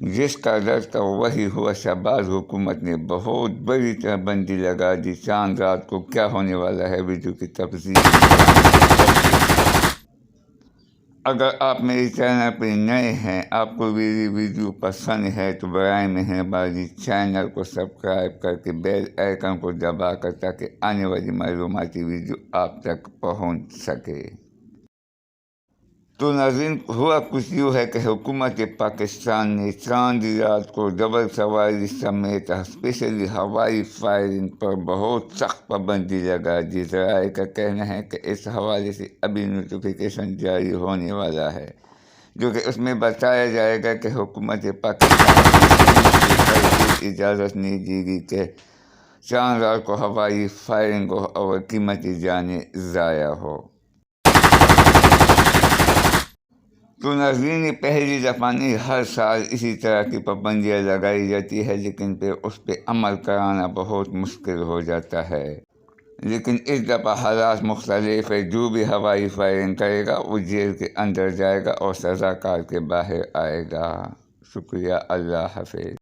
جس کا ڈر تھا وہی ہوا۔ شہباز حکومت نے بہت بڑی طرح بندی لگا دی۔ چاند رات کو کیا ہونے والا ہے ویڈیو کی تفصیل۔ اگر آپ میرے چینل پہ نئے ہیں، آپ کو میری ویڈیو پسند ہے تو برائے مہربانی چینل کو سبسکرائب کر کے بیل آئیکن کو دبا کر تاکہ آنے والی معلوماتی ویڈیو آپ تک پہنچ سکے۔ تو ناظرین، ہوا کچھ یوں ہے کہ حکومت پاکستان نے چاند رات کو ڈبل سواری سمیت اسپیشلی ہوائی فائرنگ پر بہت سخت پابندی لگا دی۔ ذرائع کا کہنا ہے کہ اس حوالے سے ابھی نوٹیفیکیشن جاری ہونے والا ہے، جو کہ اس میں بتایا جائے گا کہ حکومت پاکستان کی اجازت نہیں دی گئی کہ چاند رات کو ہوائی فائرنگ ہو اور قیمتی جانیں ضائع ہو۔ تو ناظرین، یہ پہلی دفعہ نہیں، ہر سال اسی طرح کی پابندیاں لگائی جاتی ہے، لیکن پھر اس پہ عمل کرانا بہت مشکل ہو جاتا ہے۔ لیکن اس دفعہ حالات مختلف ہے۔ جو بھی ہوائی فائرنگ کرے گا وہ جیل کے اندر جائے گا اور سزا کاٹ کے باہر آئے گا۔ شکریہ، اللہ حافظ۔